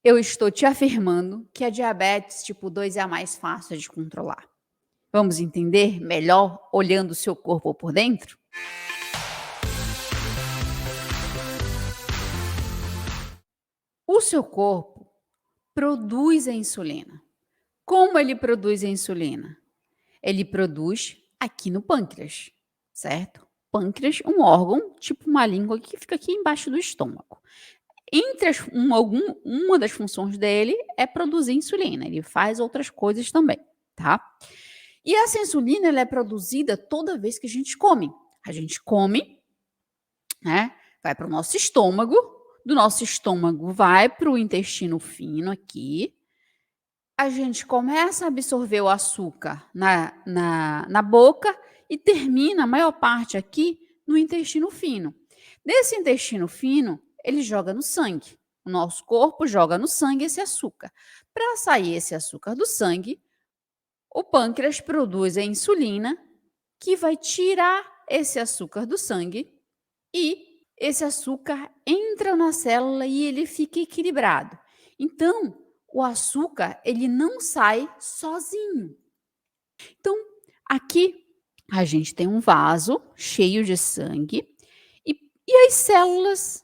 eu estou te afirmando que a diabetes tipo 2 é a mais fácil de controlar. Vamos entender melhor olhando o seu corpo por dentro? O seu corpo produz a insulina. Como ele produz a insulina? Ele produz aqui no pâncreas, certo? Pâncreas, um órgão, tipo uma língua que fica aqui embaixo do estômago. Entre uma das funções dele é produzir insulina, ele faz outras coisas também, tá? E essa insulina ela é produzida toda vez que a gente come. A gente come, né? Vai para o nosso estômago, do nosso estômago vai para o intestino fino aqui. A gente começa a absorver o açúcar na boca e termina a maior parte aqui no intestino fino. Desse intestino fino, ele joga no sangue. O nosso corpo joga no sangue esse açúcar. Para sair esse açúcar do sangue, o pâncreas produz a insulina que vai tirar esse açúcar do sangue e esse açúcar entra na célula e ele fica equilibrado. Então, o açúcar, ele não sai sozinho. Então, aqui a gente tem um vaso cheio de sangue e as células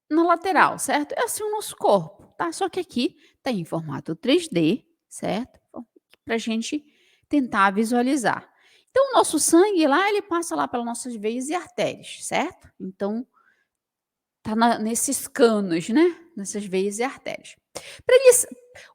na lateral, certo? É assim o nosso corpo, tá? Só que aqui está em formato 3D, certo? Para a gente tentar visualizar. Então, o nosso sangue lá, ele passa lá pelas nossas veias e artérias, certo? Então, tá nesses canos, né? Nessas veias e artérias. Para ele,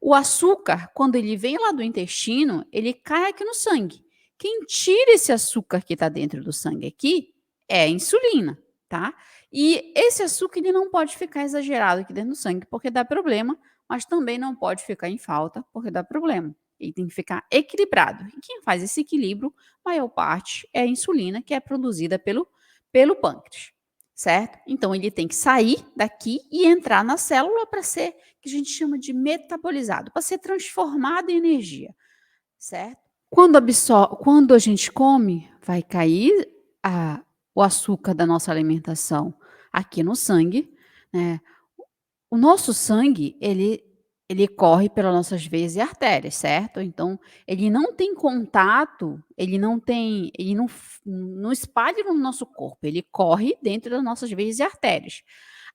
o açúcar, quando ele vem lá do intestino, ele cai aqui no sangue. Quem tira esse açúcar que está dentro do sangue aqui é a insulina, tá? E esse açúcar ele não pode ficar exagerado aqui dentro do sangue porque dá problema, mas também não pode ficar em falta porque dá problema. Ele tem que ficar equilibrado. E quem faz esse equilíbrio, maior parte, é a insulina que é produzida pelo pâncreas, certo? Então ele tem que sair daqui e entrar na célula para ser que a gente chama de metabolizado, para ser transformado em energia, certo? Quando a gente come, vai cair o açúcar da nossa alimentação aqui no sangue, né? O nosso sangue, ele corre pelas nossas veias e artérias, certo? Então, ele não tem contato, ele não espalha no nosso corpo, ele corre dentro das nossas veias e artérias.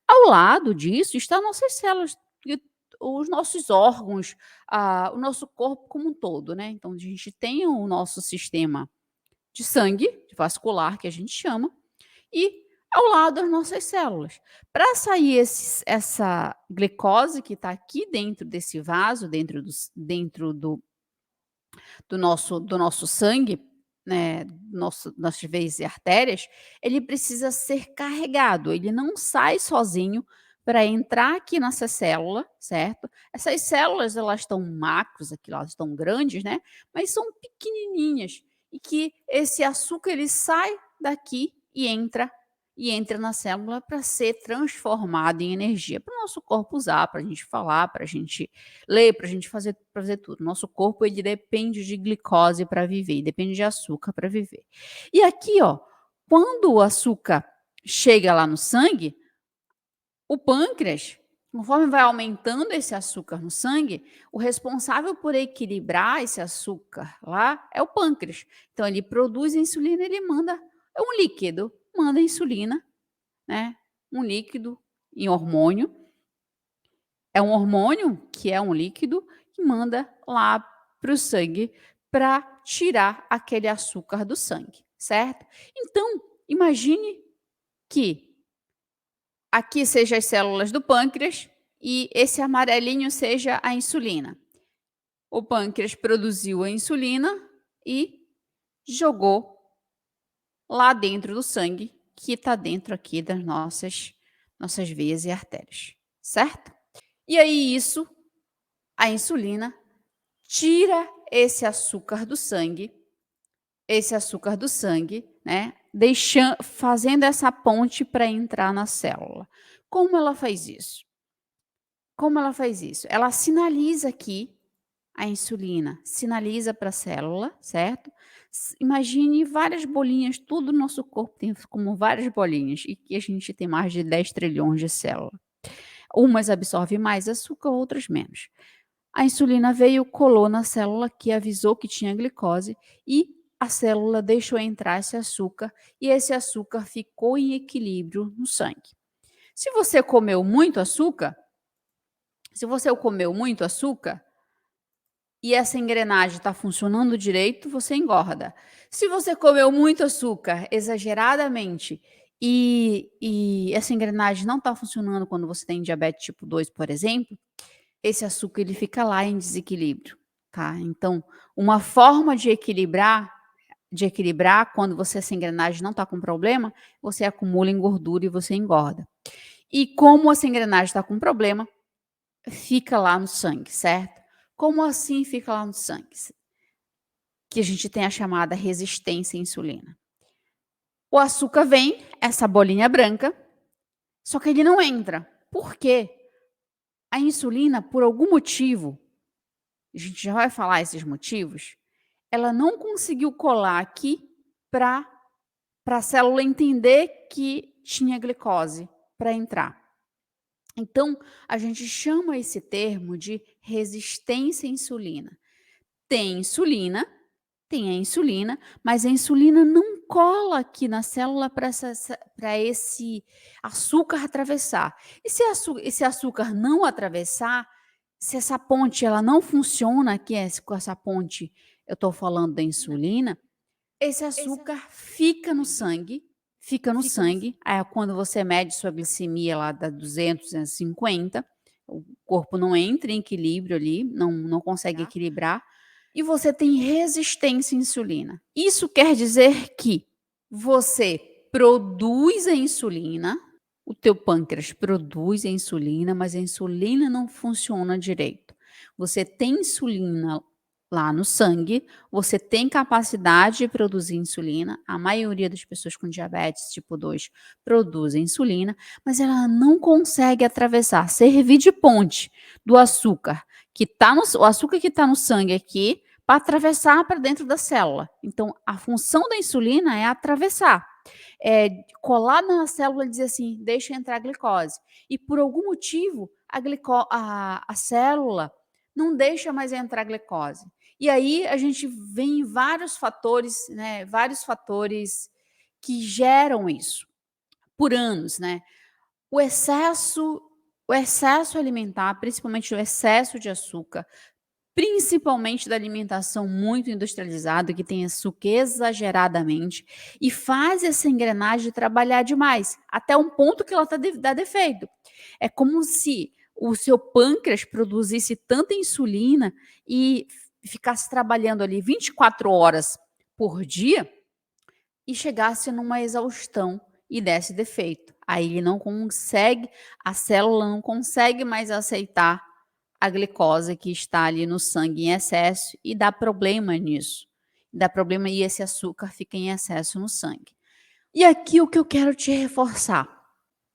Ao lado disso, estão nossas células, e os nossos órgãos, o nosso corpo como um todo, né? Então, a gente tem o nosso sistema de sangue, vascular, que a gente chama, e ao lado as nossas células. Para sair essa glicose que está aqui dentro desse vaso, dentro do nosso sangue, né, nossas veias e artérias, ele precisa ser carregado, ele não sai sozinho para entrar aqui nessa célula, certo? Essas células, elas estão macros aqui, elas estão grandes, né? Mas são pequenininhas e que esse açúcar ele sai daqui e entra na célula para ser transformado em energia para o nosso corpo usar, para a gente falar, para a gente ler, para a gente fazer tudo. Nosso corpo ele depende de glicose para viver, depende de açúcar para viver. E aqui, ó, quando o açúcar chega lá no sangue, o pâncreas, conforme vai aumentando esse açúcar no sangue, o responsável por equilibrar esse açúcar lá é o pâncreas. Então ele produz a insulina, ele manda, é um líquido, manda insulina, né? Um líquido em hormônio. É um hormônio que é um líquido que manda lá para o sangue para tirar aquele açúcar do sangue, certo? Então, imagine que aqui seja as células do pâncreas e esse amarelinho seja a insulina. O pâncreas produziu a insulina e jogou lá dentro do sangue, que está dentro aqui das nossas veias e artérias, certo? E aí a insulina tira esse açúcar do sangue, né? Fazendo essa ponte para entrar na célula. Como ela faz isso? Como ela faz isso? Ela sinaliza aqui, a insulina sinaliza para a célula, certo? Imagine várias bolinhas, tudo no nosso corpo tem como várias bolinhas, e que a gente tem mais de 10 trilhões de células. Umas absorvem mais açúcar, outras menos. A insulina veio, colou na célula que avisou que tinha glicose e a célula deixou entrar esse açúcar e esse açúcar ficou em equilíbrio no sangue. Se você comeu muito açúcar, e essa engrenagem está funcionando direito, você engorda. Se você comeu muito açúcar exageradamente e essa engrenagem não está funcionando quando você tem diabetes tipo 2, por exemplo, esse açúcar ele fica lá em desequilíbrio, tá? Então, uma forma de equilibrar quando essa engrenagem não está com problema, você acumula em gordura e você engorda. E como essa engrenagem está com problema, fica lá no sangue, certo? Como assim fica lá no sangue? Que a gente tem a chamada resistência à insulina. O açúcar vem, essa bolinha branca, só que ele não entra. Por quê? A insulina, por algum motivo, a gente já vai falar esses motivos, ela não conseguiu colar aqui para a célula entender que tinha glicose para entrar. Então, a gente chama esse termo de resistência à insulina. Tem a insulina, mas a insulina não cola aqui na célula para esse açúcar atravessar. E se esse açúcar não atravessar, se essa ponte ela não funciona, com essa ponte eu estou falando da insulina, esse açúcar fica no sangue, aí quando você mede sua glicemia lá da 200, 250, o corpo não entra em equilíbrio ali, não consegue equilibrar, e você tem resistência à insulina. Isso quer dizer que você produz a insulina, o teu pâncreas produz a insulina, mas a insulina não funciona direito. Você tem insulina lá no sangue, você tem capacidade de produzir insulina. A maioria das pessoas com diabetes tipo 2 produzem insulina, mas ela não consegue atravessar, servir de ponte do açúcar o açúcar que está no sangue aqui para atravessar para dentro da célula. Então, a função da insulina é atravessar, colar na célula e dizer assim, deixa entrar a glicose. E por algum motivo, a célula não deixa mais entrar a glicose. E aí a gente vê em vários fatores, né, que geram isso por anos, né? O excesso alimentar, principalmente o excesso de açúcar, principalmente da alimentação muito industrializada, que tem açúcar exageradamente, e faz essa engrenagem trabalhar demais, até um ponto que ela dá defeito. É como se o seu pâncreas produzisse tanta insulina e ficasse trabalhando ali 24 horas por dia e chegasse numa exaustão e desse defeito. Aí ele não consegue, a célula não consegue mais aceitar a glicose que está ali no sangue em excesso e dá problema nisso. Dá problema e esse açúcar fica em excesso no sangue. E aqui o que eu quero te reforçar,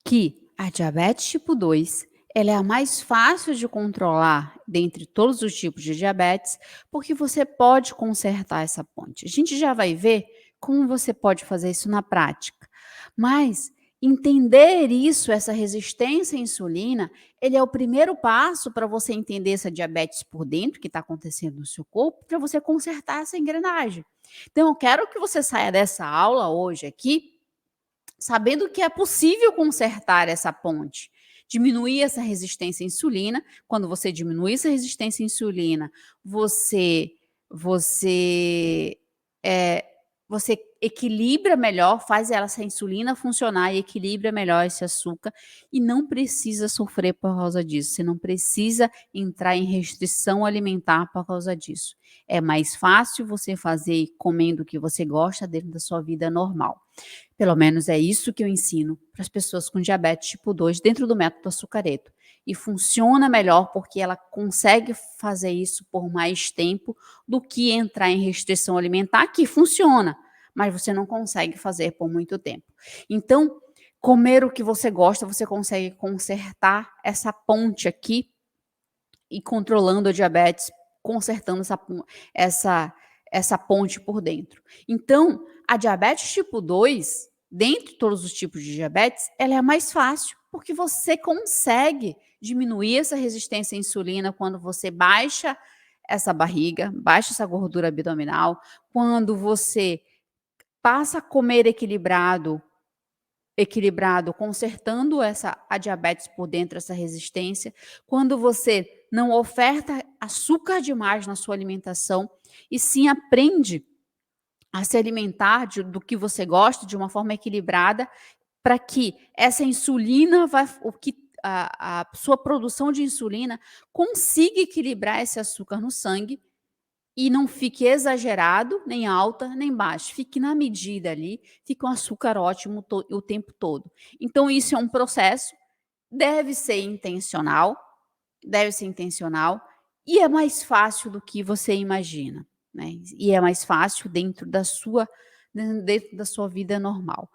que a diabetes tipo 2, ela é a mais fácil de controlar dentre todos os tipos de diabetes, porque você pode consertar essa ponte. A gente já vai ver como você pode fazer isso na prática. Mas entender isso, essa resistência à insulina, ele é o primeiro passo para você entender essa diabetes por dentro, que está acontecendo no seu corpo, para você consertar essa engrenagem. Então, eu quero que você saia dessa aula hoje aqui sabendo que é possível consertar essa ponte, diminuir essa resistência à insulina. Quando você diminui essa resistência à insulina, você equilibra melhor, faz essa insulina funcionar e equilibra melhor esse açúcar e não precisa sofrer por causa disso. Você não precisa entrar em restrição alimentar por causa disso. É mais fácil você fazer comendo o que você gosta dentro da sua vida normal. Pelo menos é isso que eu ensino para as pessoas com diabetes tipo 2 dentro do método açucareto. E funciona melhor porque ela consegue fazer isso por mais tempo do que entrar em restrição alimentar, que funciona, mas você não consegue fazer por muito tempo. Então, comer o que você gosta, você consegue consertar essa ponte aqui e controlando a diabetes, consertando essa ponte por dentro. Então, a diabetes tipo 2, dentre todos os tipos de diabetes, ela é a mais fácil, porque você consegue diminuir essa resistência à insulina quando você baixa essa barriga, baixa essa gordura abdominal, quando você passa a comer equilibrado, consertando a diabetes por dentro, essa resistência, quando você não oferta açúcar demais na sua alimentação e sim aprende a se alimentar do que você gosta de uma forma equilibrada, para que essa insulina a sua produção de insulina consiga equilibrar esse açúcar no sangue e não fique exagerado, nem alta, nem baixa, fique na medida ali, fica um açúcar ótimo o tempo todo. Então isso é um processo, deve ser intencional, deve ser intencional, e é mais fácil do que você imagina, né, e é mais fácil dentro da sua vida normal.